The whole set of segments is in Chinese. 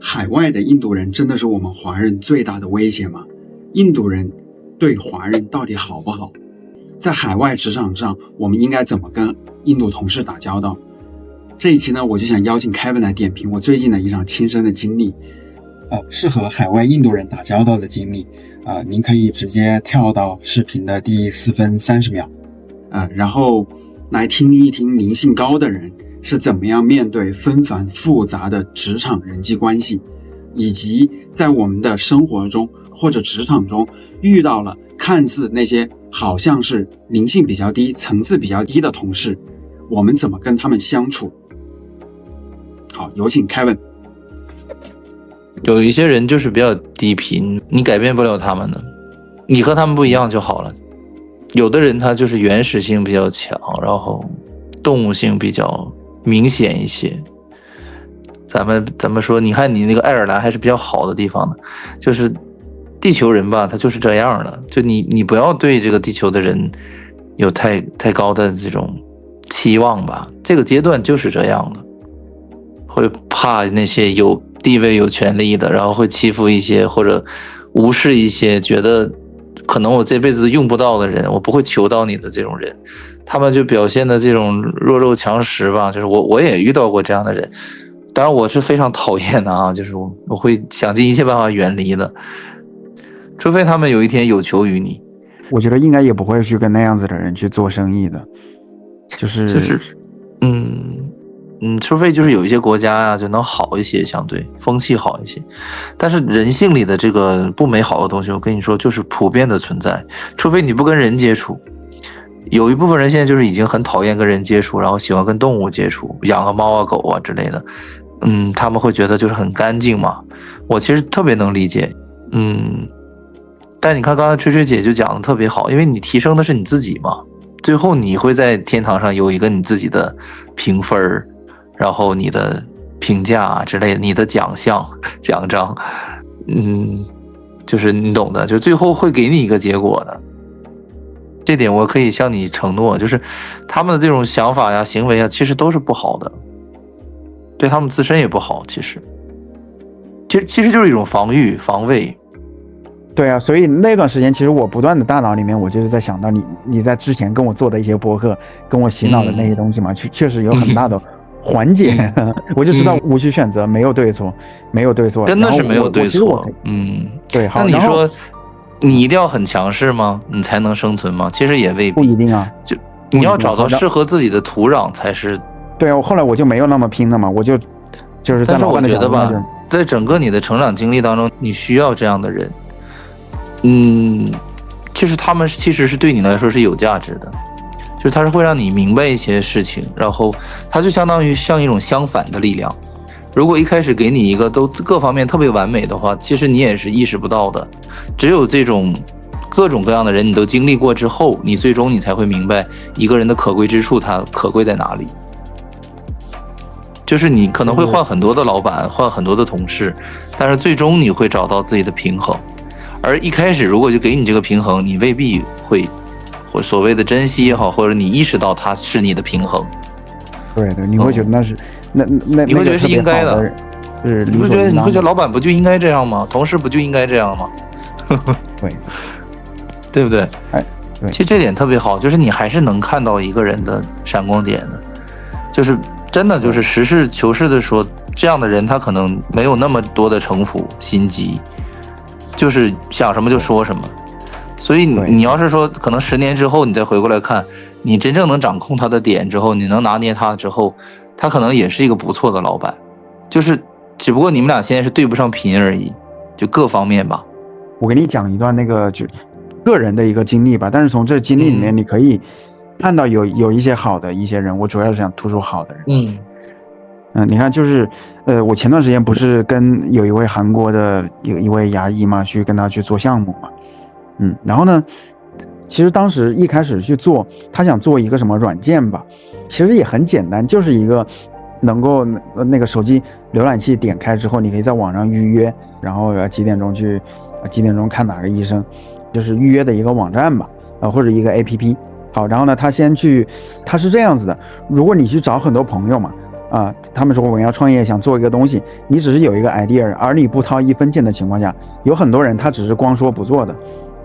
海外的印度人真的是我们华人最大的威胁吗？印度人对华人到底好不好？在海外职场上，我们应该怎么跟印度同事打交道？这一期呢，我就想邀请 Kevin 来点评我最近的一场亲身的经历，是和海外印度人打交道的经历。您可以直接跳到视频的第4分30秒，然后来听一听灵性高的人是怎么样面对纷繁复杂的职场人际关系，以及在我们的生活中或者职场中遇到了看似那些好像是灵性比较低、层次比较低的同事，我们怎么跟他们相处？好，有请 Kevin。 有一些人就是比较低频，你改变不了他们的，你和他们不一样就好了。有的人他就是原始性比较强，然后动物性比较明显一些。咱们说，你看你那个爱尔兰还是比较好的地方呢，就是地球人吧，他就是这样的。就你不要对这个地球的人有太高的这种期望吧，这个阶段就是这样的，会怕那些有地位有权利的，然后会欺负一些或者无视一些觉得可能我这辈子用不到的人，我不会求到你的这种人，他们就表现的这种弱肉强食吧。就是我也遇到过这样的人，当然我是非常讨厌的啊，就是我会想尽一切办法远离的，除非他们有一天有求于你。我觉得应该也不会去跟那样子的人去做生意的，就是除非就是有一些国家啊就能好一些，相对风气好一些，但是人性里的这个不美好的东西，我跟你说就是普遍的存在，除非你不跟人接触。有一部分人现在就是已经很讨厌跟人接触，然后喜欢跟动物接触，养个猫啊狗啊之类的，他们会觉得就是很干净嘛。我其实特别能理解，但你看刚才吹吹姐就讲的特别好，因为你提升的是你自己嘛，最后你会在天堂上有一个你自己的评分，然后你的评价啊之类的，你的奖项奖章，就是你懂的，就最后会给你一个结果的。这点我可以向你承诺，就是他们的这种想法呀行为啊其实都是不好的，对他们自身也不好。其实就是一种防御防卫。对啊，所以那段时间其实我不断的大脑里面我就是在想到你在之前跟我做的一些播客跟我洗脑的那些东西嘛，确实有很大的缓解。我就知道无需选择，没有对错，没有对错，真的是没有对错。对。好，那你说你一定要很强势吗？你才能生存吗？其实也未必，不一定啊。就你要找到适合自己的土壤才是。对啊，后来我就没有那么拼了嘛，就是在老板的角度。但是我觉得吧，在整个你的成长经历当中，你需要这样的人。就是他们其实是对你来说是有价值的，就是他是会让你明白一些事情，然后他就相当于像一种相反的力量。如果一开始给你一个都各方面特别完美的话，其实你也是意识不到的。只有这种各种各样的人你都经历过之后，你最终你才会明白一个人的可贵之处，他可贵在哪里。就是你可能会换很多的老板，换很多的同事，但是最终你会找到自己的平衡。而一开始如果就给你这个平衡，你未必会或所谓的珍惜也好，或者你意识到它是你的平衡。对，你会觉得那是你会觉得是应该的，你会觉得老板不就应该这样吗？同事不就应该这样吗？对，对不对？哎，对，其实这点特别好，就是你还是能看到一个人的闪光点的，就是真的就是实事求是的说，这样的人他可能没有那么多的城府心机，就是想什么就说什么。所以你要是说可能10年之后你再回过来看，你真正能掌控他的点之后，你能拿捏他之后，他可能也是一个不错的老板，就是只不过你们俩现在是对不上频而已，就各方面吧。我给你讲一段那个就个人的一个经历吧，但是从这经历里面你可以看到有一些好的一些人，我主要是想突出好的人。你看就是我前段时间不是跟有一位韩国的一位牙医嘛，去跟他去做项目嘛。然后呢，其实当时一开始去做，他想做一个什么软件吧，其实也很简单，就是一个能够那个手机浏览器点开之后，你可以在网上预约，然后几点钟看哪个医生，就是预约的一个网站吧，或者一个 APP。好，然后呢，他是这样子的，如果你去找很多朋友嘛，他们说我们要创业，想做一个东西，你只是有一个 idea， 而你不掏1分钱的情况下，有很多人他只是光说不做的。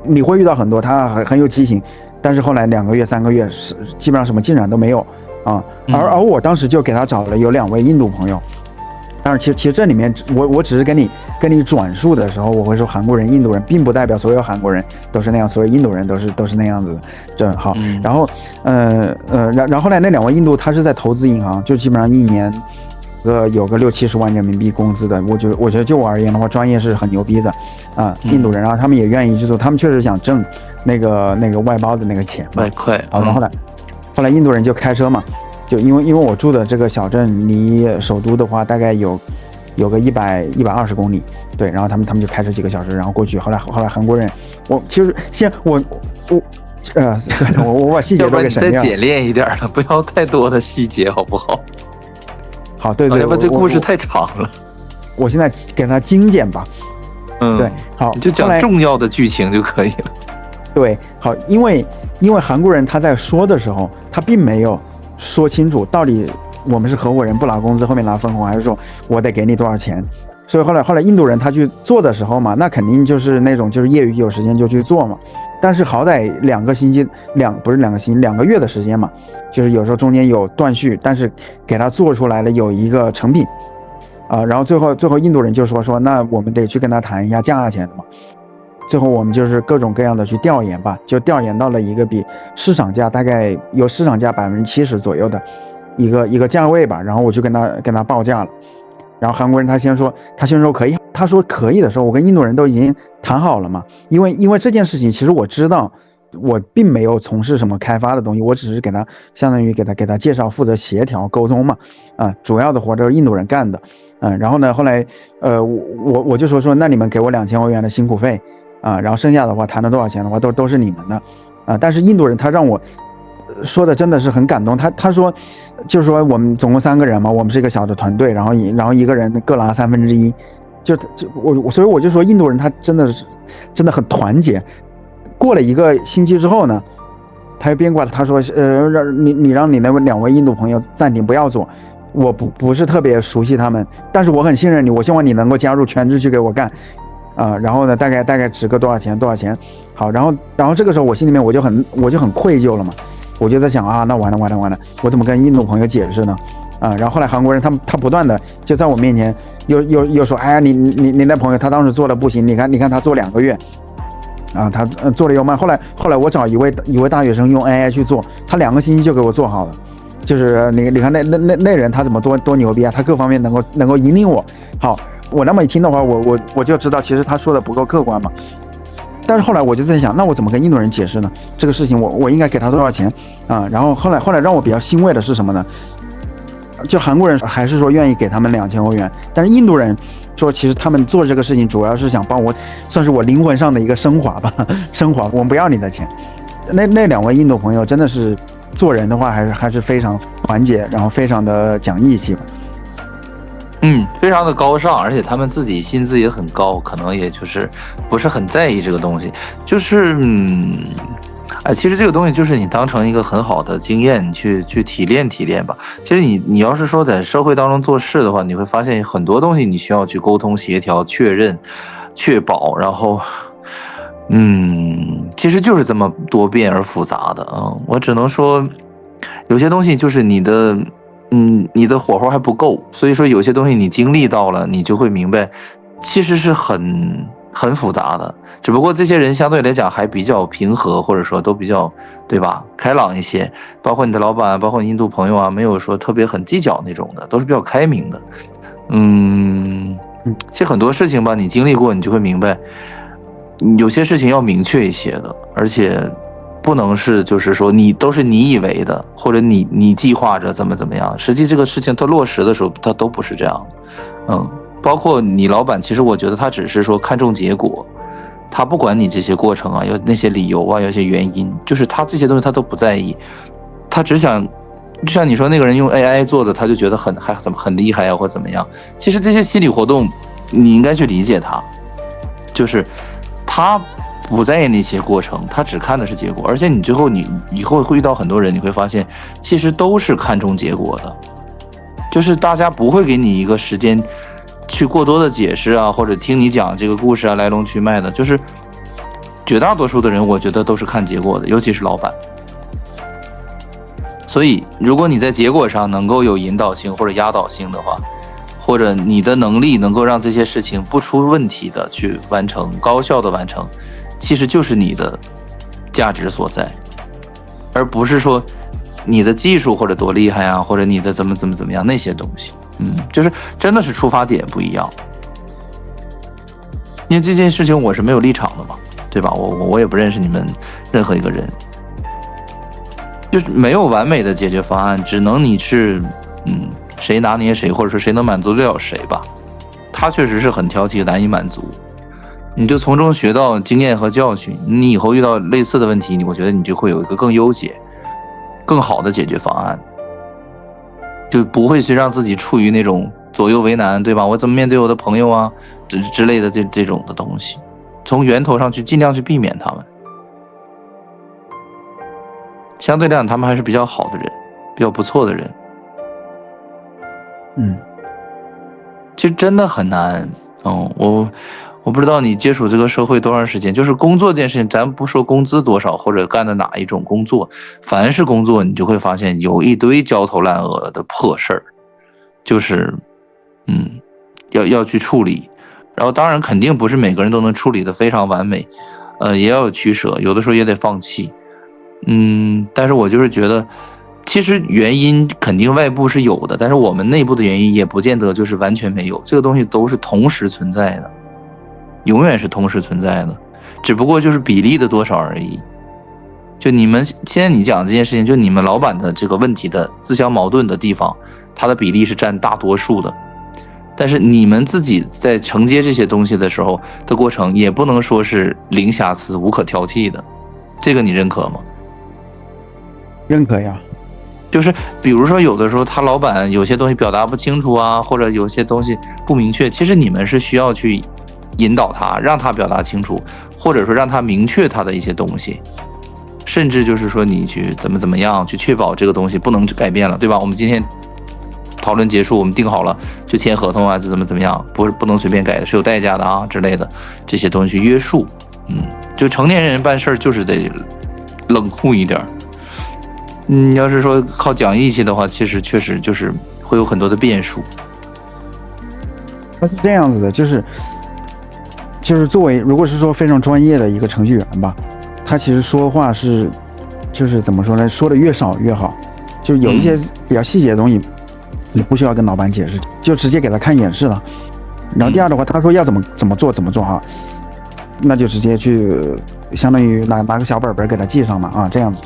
你会遇到很多他很有激情，但是后来2个月3个月基本上什么进展都没有啊。而我当时就给他找了有2位印度朋友。但是其实这里面我只是跟你转述的时候，我会说韩国人、印度人，并不代表所有韩国人都是那样，所有印度人都是那样子的。这好，然后然后后来那2位印度他是在投资银行，就基本上1年有个60-70万人民币工资的。我觉得就我而言的话，专业是很牛逼的印度人，然后他们也愿意去做，他们确实想挣那个外包的那个钱外快。然后后来印度人就开车嘛。就因为我住的这个小镇离首都的话大概有个120公里，对，然后他们就开车几个小时，然后过去。后来韩国人，我其实我把细节都给省掉了。要不然你再简练一点了，不要太多的细节，好不好？好，对，要不这故事太长了。我现在给它精简吧。对，好，你就讲重要的剧情就可以了。对，好，因为韩国人他在说的时候，他并没有说清楚到底我们是合伙人不拿工资后面拿分红，还是说我得给你多少钱。所以后来印度人他去做的时候嘛，那肯定就是那种就是业余有时间就去做嘛。但是好歹2个月的时间嘛，就是有时候中间有断续，但是给他做出来了有一个成品然后最后印度人就说那我们得去跟他谈一下价钱的嘛。最后我们就是各种各样的去调研吧，就调研到了一个比市场价大概有市场价70%左右的一个价位吧。然后我就跟他报价了。然后韩国人他先说可以，他说可以的时候，我跟印度人都已经谈好了嘛。因为这件事情其实我知道，我并没有从事什么开发的东西，我只是给他相当于给他介绍，负责协调沟通嘛。主要的活都是印度人干的。然后呢，后来我就说那你们给我2000欧元的辛苦费。然后剩下的话谈了多少钱的话都是你们的但是印度人他让我说的真的是很感动。他说就是说我们总共3个人嘛，我们是一个小的团队，然后一个人各拿1/3，所以我就说印度人他真的很团结。过了1个星期之后呢，他又变过来，他说你让你那2位印度朋友暂停不要做，我不是特别熟悉他们，但是我很信任你，我希望你能够加入全职去给我干。然后呢，大概值个多少钱？好，然后这个时候我心里面我就很愧疚了嘛，我就在想那完了，我怎么跟印度朋友解释呢？然后后来韩国人他不断的就在我面前又说，哎呀，你那朋友他当时做的不行，你看他做2个月，他做的又慢。后来我找一位大学生用 AI 去做，他2个星期就给我做好了。就是你看那人他怎么多牛逼啊？他各方面能够引领我。好。我那么一听的话，我就知道其实他说的不够客观嘛。但是后来我就在想，那我怎么跟印度人解释呢？这个事情我应该给他多少钱然后后来让我比较欣慰的是什么呢？就韩国人还是说愿意给他们2000欧元，但是印度人说其实他们做这个事情主要是想帮我，算是我灵魂上的一个升华吧，我们不要你的钱。那2位印度朋友真的是做人的话还是非常团结，然后非常的讲义气吧。非常的高尚，而且他们自己薪资也很高，可能也就是不是很在意这个东西。就是其实这个东西就是你当成一个很好的经验，你去提炼吧。其实你要是说在社会当中做事的话，你会发现很多东西你需要去沟通、协调、确认、确保，然后其实就是这么多变而复杂的我只能说有些东西就是你的火候还不够，所以说有些东西你经历到了，你就会明白，其实是很复杂的。只不过这些人相对来讲还比较平和，或者说都比较对吧，开朗一些。包括你的老板，包括你印度朋友啊，没有说特别很计较那种的，都是比较开明的。其实很多事情吧，你经历过，你就会明白，有些事情要明确一些的，而且。不能是就是说都是你以为的，或者你计划着怎么样，实际这个事情它落实的时候，它都不是这样的。包括你老板，其实我觉得他只是说看重结果，他不管你这些过程啊，有那些理由啊，有些原因，就是他这些东西他都不在意，他只想，就像你说那个人用 AI 做的，他就觉得很厉害啊，或怎么样。其实这些心理活动，你应该去理解他，就是他。不在意那些过程，他只看的是结果，而且你以后会遇到很多人，你会发现其实都是看重结果的，就是大家不会给你一个时间去过多的解释啊，或者听你讲这个故事啊来龙去脉的，就是绝大多数的人我觉得都是看结果的，尤其是老板。所以如果你在结果上能够有引导性或者压倒性的话，或者你的能力能够让这些事情不出问题的去完成，高效的完成，其实就是你的价值所在，而不是说你的技术或者多厉害啊，或者你的怎么样那些东西。就是真的是出发点不一样。因为这件事情我是没有立场的嘛，对吧？我也不认识你们任何一个人，就是没有完美的解决方案，只能你是谁拿捏谁，或者说谁能满足得了谁吧。他确实是很挑剔，难以满足，你就从中学到经验和教训，你以后遇到类似的问题，我觉得你就会有一个更优解更好的解决方案，就不会去让自己处于那种左右为难，对吧？我怎么面对我的朋友啊之类的这种的东西，从源头上去尽量去避免他们。相对来讲他们还是比较好的人，比较不错的人。其实真的很难。我不知道你接触这个社会多长时间，就是工作这件事情，咱不说工资多少或者干的哪一种工作，凡是工作你就会发现有一堆焦头烂额的破事儿，就是要去处理。然后当然肯定不是每个人都能处理的非常完美，也要有取舍，有的时候也得放弃。但是我就是觉得其实原因肯定外部是有的，但是我们内部的原因也不见得就是完全没有，这个东西都是同时存在的，永远是同时存在的，只不过就是比例的多少而已。就你们现在你讲这件事情，就你们老板的这个问题的自相矛盾的地方，它的比例是占大多数的，但是你们自己在承接这些东西的时候的过程也不能说是零瑕疵无可挑剔的，这个你认可吗？认可呀。就是比如说有的时候他老板有些东西表达不清楚啊，或者有些东西不明确，其实你们是需要去引导他，让他表达清楚，或者说让他明确他的一些东西，甚至就是说你去怎么样去确保这个东西不能改变了，对吧？我们今天讨论结束，我们定好了就签合同啊，就怎么样，不能随便改的，是有代价的啊之类的，这些东西去约束。就成年人办事就是得冷酷一点。要是说靠讲义气的话，其实确实就是会有很多的变数。它是这样子的，就是作为如果是说非常专业的一个程序员吧，他其实说话是就是怎么说呢，说的越少越好，就有一些比较细节的东西你不需要跟老板解释，就直接给他看演示了。然后第二的话，他说要怎么做哈，那就直接去相当于拿个小本本给他记上嘛，啊，这样子。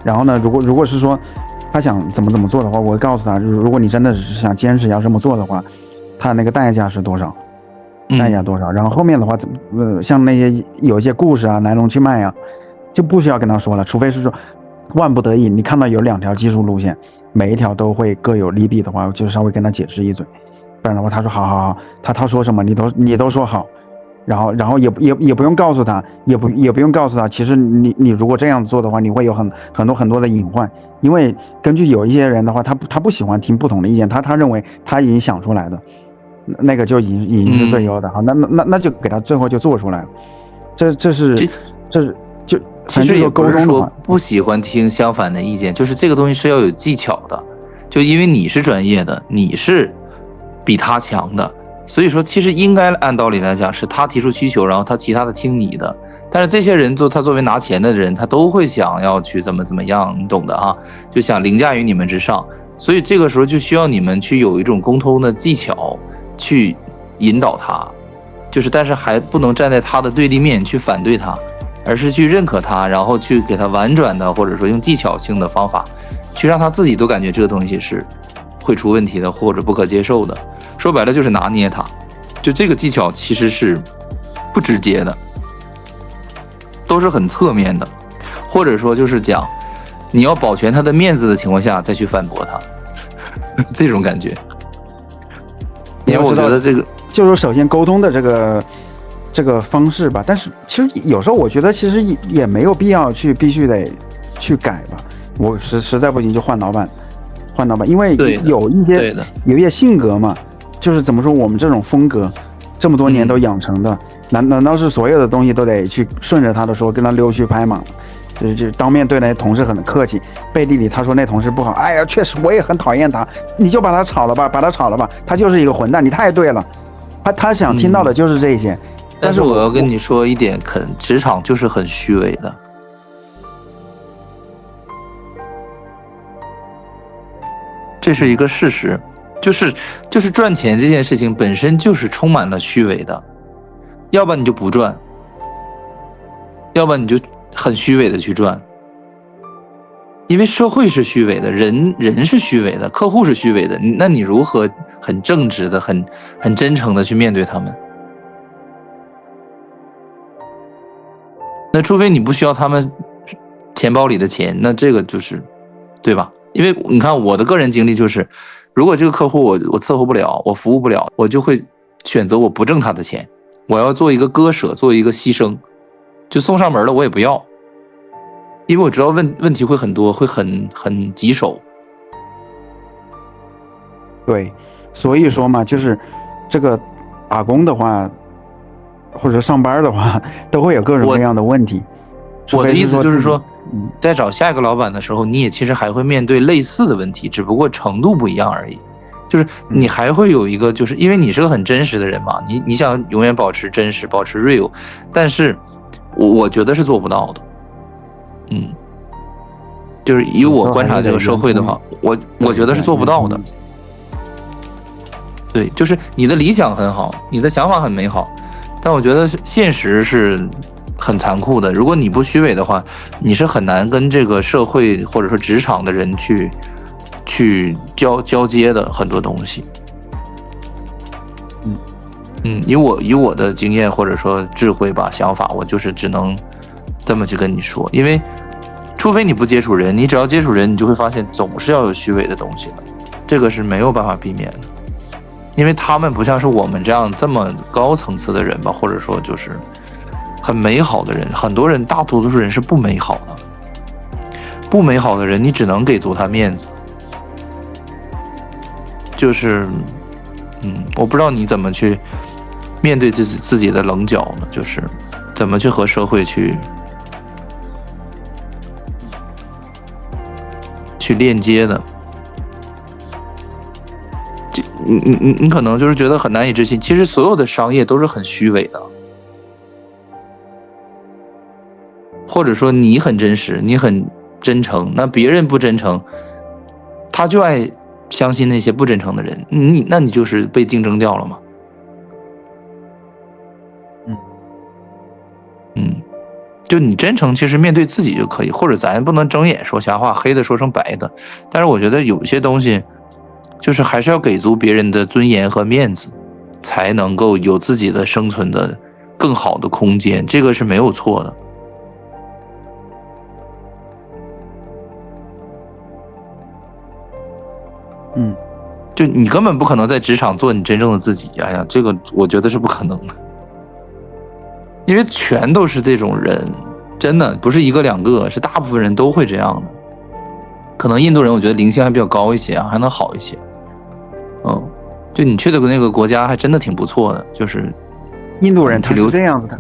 然后呢，如果是说他想怎么做的话，我会告诉他，如果你真的是想坚持要这么做的话，他那个代价是多少，然后后面的话像那些有一些故事啊，来龙去脉啊，就不需要跟他说了，除非是说万不得已你看到有2条技术路线，每一条都会各有利弊的话，就稍微跟他解释一嘴，不然的话他说好，他说什么你都说好。然后也不用告诉他，也不用告诉他，其实你如果这样做的话，你会有很多的隐患，因为根据有一些人的话，他不喜欢听不同的意见，他认为他已经想出来的那个就已经是最优的，好，那就给他最后就做出来了，这是就其实也不是说不喜欢听相反的意见，就是这个东西是要有技巧的，就因为你是专业的，你是比他强的。所以说其实应该按道理来讲是他提出需求，然后他其他的听你的，但是这些人他作为拿钱的人，他都会想要去怎么样，你懂的啊，就想凌驾于你们之上，所以这个时候就需要你们去有一种沟通的技巧去引导他，就是但是还不能站在他的对立面去反对他，而是去认可他，然后去给他婉转的或者说用技巧性的方法去让他自己都感觉这个东西是会出问题的或者不可接受的。说白了就是拿捏他，就这个技巧其实是不直接的，都是很侧面的，或者说就是讲你要保全他的面子的情况下再去反驳他这种感觉。因为我觉得这个就是首先沟通的这个方式吧，但是其实有时候我觉得其实也没有必要必须得去改吧，我实在不行就换老板，换老板，因为有一些性格嘛，就是怎么说，我们这种风格这么多年都养成的，难道是所有的东西都得去顺着他的说，跟他溜须拍马？就是当面对那些同事很客气，背地里他说那同事不好，哎呀，确实我也很讨厌他，你就把他炒了吧，他就是一个混蛋，你太对了。他想听到的就是这些。但是我要跟你说一点，职场就是很虚伪的。这是一个事实，就是赚钱这件事情本身就是充满了虚伪的，要不然你就不赚，要不然你就很虚伪的去赚。因为社会是虚伪的，人是虚伪的，客户是虚伪的，那你如何很正直的、很真诚的去面对他们？那除非你不需要他们钱包里的钱，那这个就是，对吧？因为你看我的个人经历就是，如果这个客户我伺候不了，我服务不了，我就会选择我不挣他的钱，我要做一个割舍，做一个牺牲，就送上门了我也不要，因为我知道问题会很多，会很棘手。对，所以说嘛，就是这个打工的话，或者上班的话，都会有各种各样的问题。我的意思就是说，在找下一个老板的时候，你也其实还会面对类似的问题，只不过程度不一样而已。就是你还会有一个，就是因为你是个很真实的人嘛，你想永远保持真实，保持 real， 但是我觉得是做不到的。就是以我观察这个社会的话，我觉得是做不到的。对，就是你的理想很好，你的想法很美好，但我觉得现实是很残酷的。如果你不虚伪的话，你是很难跟这个社会或者说职场的人去交接的很多东西。以我的经验或者说智慧吧，想法，我就是只能这么去跟你说。因为除非你不接触人，你只要接触人，你就会发现总是要有虚伪的东西的，这个是没有办法避免的。因为他们不像是我们这么高层次的人吧，或者说就是很美好的人，很多人大多数人是不美好的，不美好的人你只能给足他面子。就是我不知道你怎么去面对自己的棱角呢，就是怎么去和社会去链接的。你可能就是觉得很难以置信，其实所有的商业都是很虚伪的，或者说你很真实，你很真诚，那别人不真诚，他就爱相信那些不真诚的人，那你就是被竞争掉了嘛。就你真诚，其实面对自己就可以，或者咱不能睁眼说瞎话，黑的说成白的。但是我觉得有些东西，就是还是要给足别人的尊严和面子，才能够有自己的生存的更好的空间，这个是没有错的。就你根本不可能在职场做你真正的自己，哎呀，这个我觉得是不可能的，因为全都是这种人，真的不是一个两个，是大部分人都会这样的。可能印度人我觉得灵性还比较高一些啊，还能好一些。就你去的那个国家还真的挺不错的，就是印度人他是这样子的，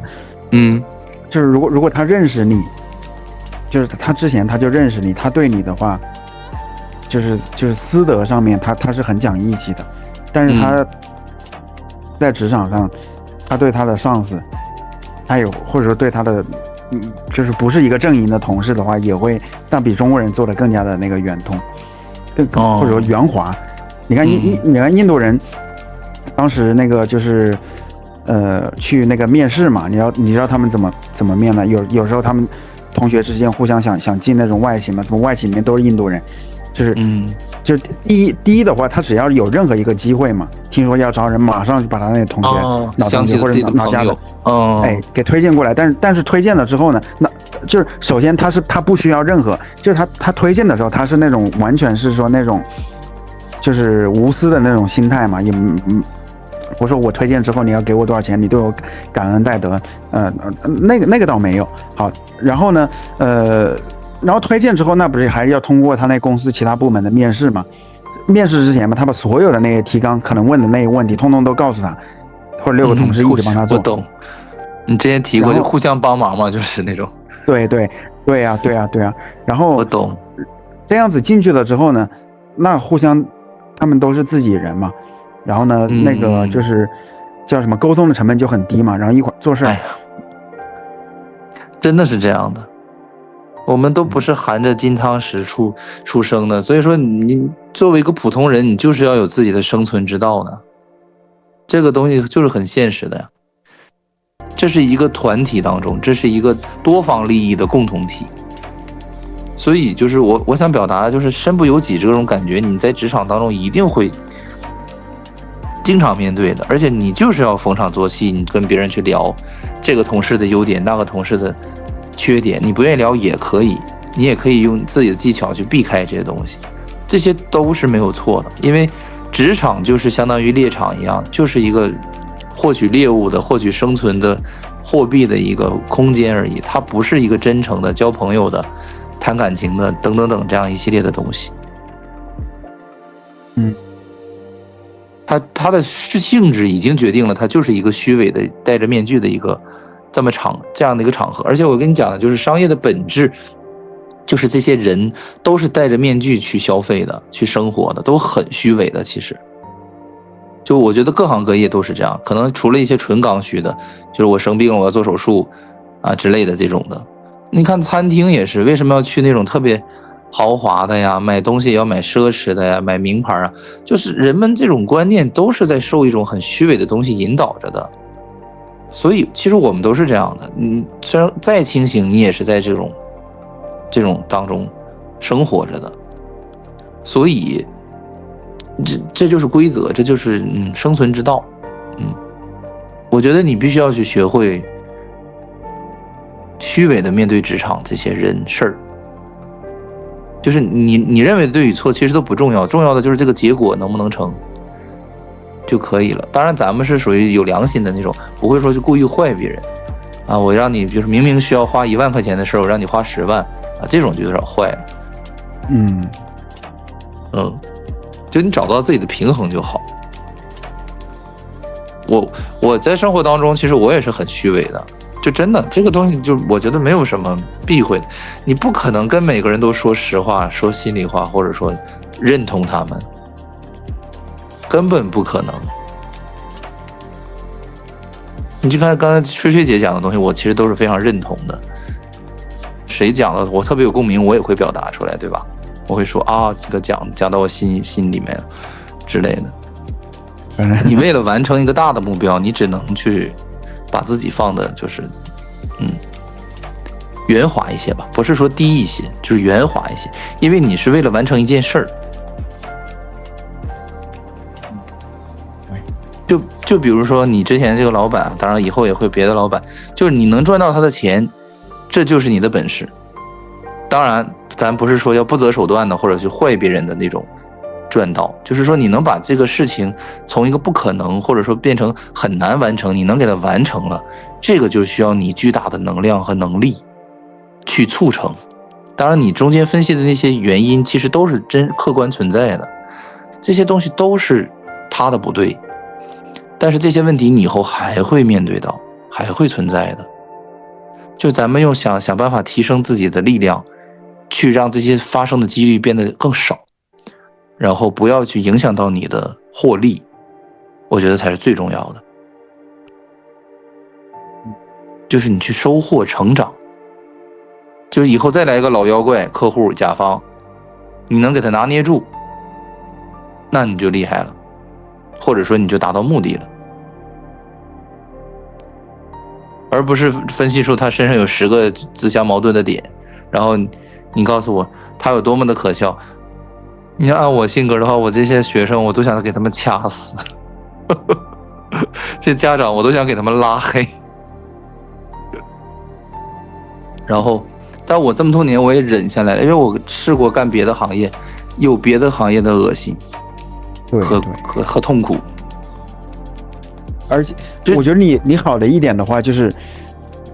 就是如果他认识你，就是他之前他就认识你，他对你的话，就是私德上面他是很讲义气的，但是他在职场上，他对他的上司，他有或者说对他的就是不是一个阵营的同事的话，也会但比中国人做的更加的那个圆通，或者说圆滑。你看印度人当时那个就是去那个面试嘛，你知道他们怎么面呢？有时候他们同学之间互相想进那种外企嘛，怎么外企里面都是印度人，就是第一的话，他只要有任何一个机会嘛，听说要招人，马上就把他那个同学脑同学或者脑家的给推荐过来。但是推荐了之后呢，那就是首先他不需要任何，就是他推荐的时候，他是那种完全是说那种就是无私的那种心态嘛，也我说我推荐之后你要给我多少钱，你对我感恩戴德，那个倒没有。好，然后呢，然后推荐之后，那不是还要通过他那公司其他部门的面试吗？面试之前嘛，他把所有的那些提纲可能问的那些问题，通通都告诉他，或者6个同事一起帮他做。我懂，你之前提过就互相帮忙嘛，就是那种。对呀。然后我懂，这样子进去了之后呢，那互相他们都是自己人嘛，然后呢，那个就是叫什么沟通的成本就很低嘛，然后一块做事。哎呀，真的是这样的。我们都不是含着金汤匙出生的，所以说你作为一个普通人，你就是要有自己的生存之道呢。这个东西就是很现实的呀。这是一个团体当中，这是一个多方利益的共同体。所以就是我想表达的就是身不由己这种感觉，你在职场当中一定会经常面对的，而且你就是要逢场作戏，你跟别人去聊这个同事的优点，那个同事的缺点，你不愿意聊也可以，你也可以用自己的技巧去避开这些东西，这些都是没有错的。因为职场就是相当于猎场一样，就是一个获取猎物的、获取生存的货币的一个空间而已，它不是一个真诚的交朋友的、谈感情的等等等这样一系列的东西。它的性质已经决定了，它就是一个虚伪的、戴着面具的一个这样的一个场合。而且我跟你讲的就是商业的本质，就是这些人都是戴着面具去消费的、去生活的，都很虚伪的。其实，就我觉得各行各业都是这样，可能除了一些纯刚需的，就是我生病了我要做手术啊之类的这种的。你看餐厅也是，为什么要去那种特别豪华的呀，买东西也要买奢侈的呀，买名牌啊，就是人们这种观念都是在受一种很虚伪的东西引导着的。所以其实我们都是这样的，你虽然再清醒，你也是在这种当中生活着的。所以这就是规则，这就是生存之道。我觉得你必须要去学会虚伪的面对职场这些人事儿。就是你认为的对与错其实都不重要，重要的就是这个结果能不能成就可以了。当然咱们是属于有良心的那种，不会说去故意坏别人啊。我让你就是明明需要花1万块钱的事儿，我让你花10万啊，这种就有点坏了。就你找到自己的平衡就好。我在生活当中其实我也是很虚伪的，就真的这个东西就我觉得没有什么避讳的，你不可能跟每个人都说实话、说心里话，或者说认同他们，根本不可能。你就看刚才吹姐讲的东西，我其实都是非常认同的。谁讲的我特别有共鸣，我也会表达出来，对吧？我会说啊，这个讲到我心里面之类的。你为了完成一个大的目标，你只能去把自己放的就是圆滑一些吧，不是说低一些，就是圆滑一些，因为你是为了完成一件事儿。就比如说你之前这个老板，当然以后也会别的老板，就是你能赚到他的钱，这就是你的本事。当然咱不是说要不择手段的或者去坏别人的那种赚到，就是说你能把这个事情从一个不可能或者说变成很难完成，你能给它完成了，这个就需要你巨大的能量和能力去促成。当然你中间分析的那些原因其实都是客观存在的，这些东西都是他的不对，但是这些问题你以后还会面对到，还会存在的。就咱们用想办法提升自己的力量，去让这些发生的几率变得更少，然后不要去影响到你的获利，我觉得才是最重要的。就是你去收获成长，就是以后再来一个老妖怪客户甲方，你能给他拿捏住，那你就厉害了，或者说你就达到目的了，而不是分析出他身上有10个自相矛盾的点，然后你告诉我他有多么的可笑。你要按我性格的话，我这些学生我都想给他们掐死这家长我都想给他们拉黑然后但我这么多年我也忍下来了，因为我试过干别的行业，有别的行业的恶心和痛苦。而且我觉得你好的一点的话，就是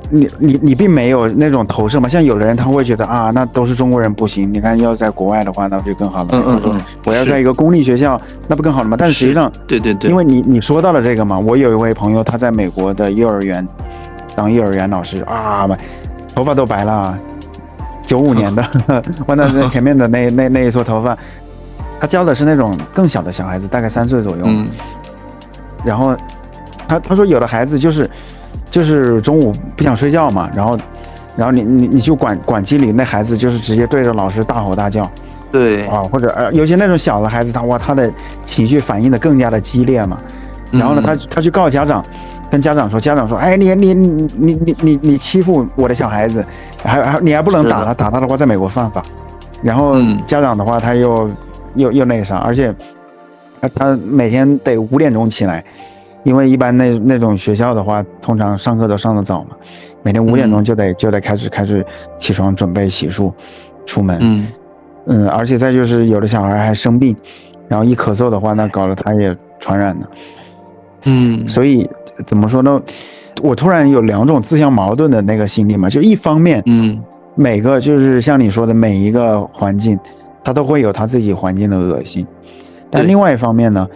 你并没有那种投射嘛。像有的人他会觉得啊，那都是中国人不行，你看要在国外的话，那不就更好了。我要在一个公立学校，那不更好了吗？但是实际上，对，因为你说到了这个嘛，我有一位朋友，他在美国的幼儿园当幼儿园老师啊，头发都白了，95年的，我那前面的那一撮头发，他教的是那种更小的小孩子，大概3岁左右。然后他说有的孩子就是中午不想睡觉嘛，然后你就管机里那孩子就是直接对着老师大吼大叫，对啊，或者有些那种小的孩子他的情绪反应的更加的激烈嘛，然后呢他去告诉家长，跟家长说，哎你欺负我的小孩子，你还不能打他的话在美国犯法，然后家长的话他又那个啥，而且他每天得5点钟起来。因为一般那种学校的话，通常上课都上得早嘛，每天5点钟就得开始起床准备洗漱，出门。而且再就是有的小孩还生病，然后一咳嗽的话，那搞得他也传染了。所以怎么说呢？我突然有2种自相矛盾的那个心理嘛，就一方面，每个就是像你说的每一个环境，它都会有它自己环境的恶心，但另外一方面呢？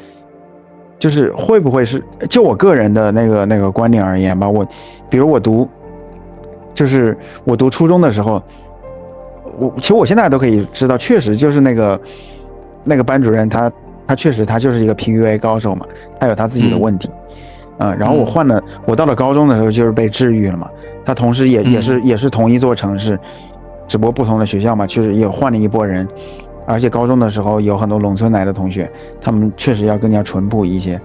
就是会不会是就我个人的那个观点而言吧，比如我读初中的时候，其实我现在都可以知道，确实就是那个班主任他确实他就是一个 PUA 高手嘛，他有他自己的问题，然后我到了高中的时候就是被治愈了嘛，他同时也是同一座城市，只不过不同的学校嘛，确实也换了一波人。而且高中的时候有很多农村来的同学，他们确实要更加淳朴一些，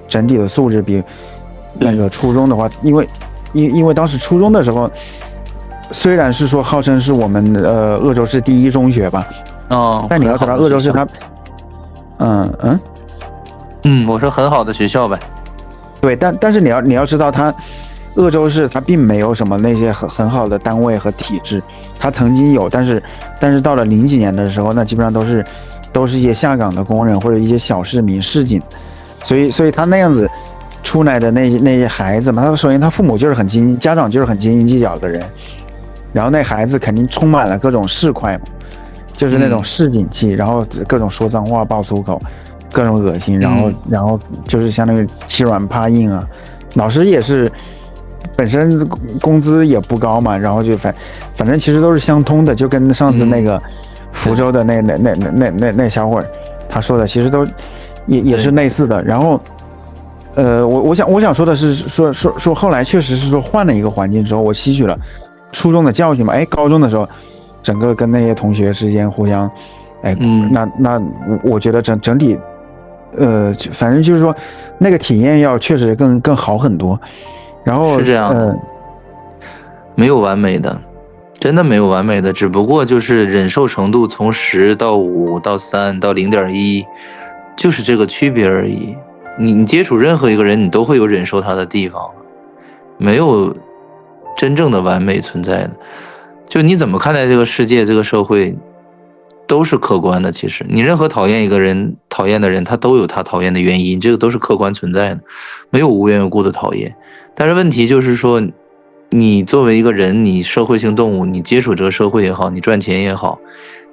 整体的素质比那个初中的话，因为当时初中的时候，虽然是说号称是我们鄂州市第1中学吧，但你要知道鄂州市它，我说很好的学校呗，对，但是你要知道它。鄂州市它并没有什么那些很好的单位和体制，它曾经有，但是到了00几年的时候，那基本上都是一些下岗的工人或者一些小市民市井，所以他那样子出来的那些孩子嘛，他首先他父母就是很斤，家长就是很斤斤计较的人，然后那孩子肯定充满了各种市侩嘛，就是那种市井气，然后各种说脏话、爆粗口，各种恶心，然后就是相当于欺软怕硬啊，老师也是。本身工资也不高嘛，然后就反正其实都是相通的，就跟上次那个福州的那小伙他说的，其实都也是类似的。然后，我想说的是说后来确实是说换了一个环境之后，我吸取了初中的教训嘛，高中的时候，整个跟那些同学之间互相，那我觉得整体，反正就是说那个体验要确实更好很多。然后是这样的，没有完美的，真的没有完美的，只不过就是忍受程度从10到5到3到0.1，就是这个区别而已。你接触任何一个人，你都会有忍受他的地方，没有真正的完美存在的。就你怎么看待这个世界、这个社会，都是客观的。其实你任何讨厌的人，他都有他讨厌的原因，这个都是客观存在的，没有无缘无故的讨厌。但是问题就是说，你作为一个人，你社会性动物，你接触这个社会也好，你赚钱也好，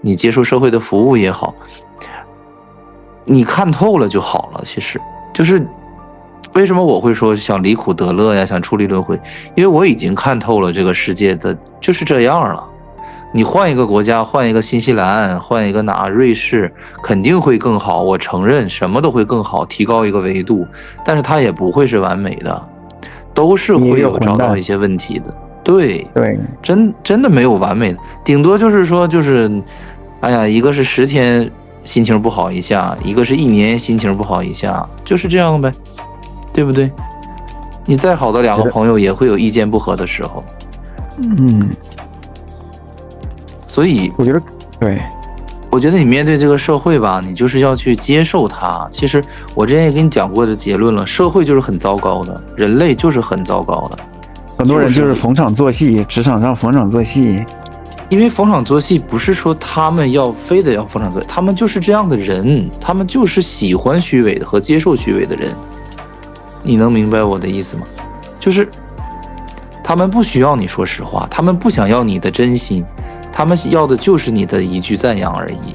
你接受社会的服务也好，你看透了就好了。其实就是为什么我会说想离苦得乐呀，想出离轮回，因为我已经看透了这个世界的就是这样了。你换一个国家，换一个新西兰，换一个瑞士，肯定会更好，我承认什么都会更好，提高一个维度，但是它也不会是完美的，都是会有找到一些问题的。对，真的没有完美的，顶多就是说哎呀，一个是10天心情不好一下，一个是1年心情不好一下，就是这样呗，对不对？你再好的2个朋友也会有意见不合的时候。所以我觉得你面对这个社会吧，你就是要去接受它。其实我之前也跟你讲过的结论了，社会就是很糟糕的，人类就是很糟糕的。很多人就是逢场作戏，职场上逢场作戏。因为逢场作戏不是说他们非得要逢场作戏，他们就是这样的人，他们就是喜欢虚伪的和接受虚伪的人。你能明白我的意思吗？就是他们不需要你说实话，他们不想要你的真心，他们要的就是你的一句赞扬而已。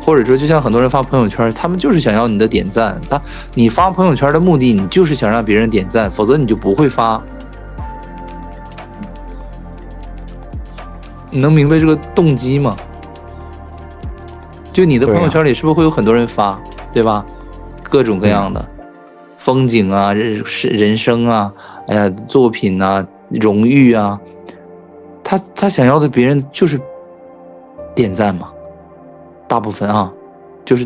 或者说就像很多人发朋友圈，他们就是想要你的点赞，你发朋友圈的目的你就是想让别人点赞，否则你就不会发。你能明白这个动机吗？就你的朋友圈里是不是会有很多人发，对吧？各种各样的风景啊、人生啊、哎呀作品啊、荣誉啊，他想要的别人就是点赞嘛，大部分啊，就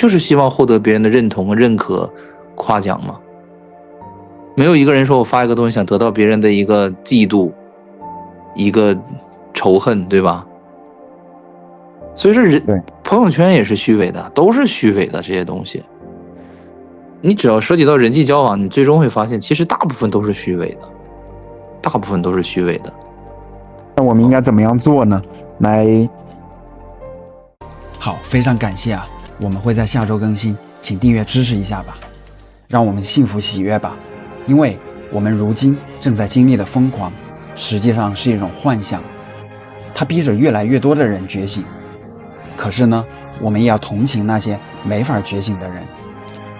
是希望获得别人的认同、认可、夸奖嘛。没有一个人说我发一个东西想得到别人的一个嫉妒、一个仇恨，对吧？所以说朋友圈也是虚伪的，都是虚伪的这些东西。你只要涉及到人际交往，你最终会发现其实大部分都是虚伪的，大部分都是虚伪的。那我们应该怎么样做呢？好，非常感谢啊，我们会在下周更新，请订阅支持一下吧，让我们幸福喜悦吧。因为我们如今正在经历的疯狂实际上是一种幻象，它逼着越来越多的人觉醒。可是呢，我们也要同情那些没法觉醒的人，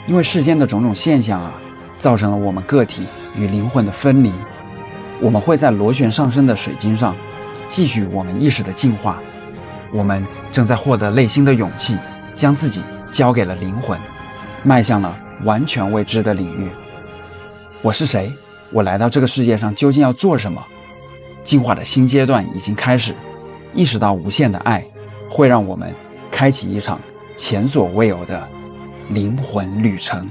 因为世间的种种现象啊，造成了我们个体与灵魂的分离。我们会在螺旋上升的水晶上继续我们意识的进化，我们正在获得内心的勇气，将自己交给了灵魂，迈向了完全未知的领域。我是谁？我来到这个世界上究竟要做什么？进化的新阶段已经开始，意识到无限的爱会让我们开启一场前所未有的灵魂旅程。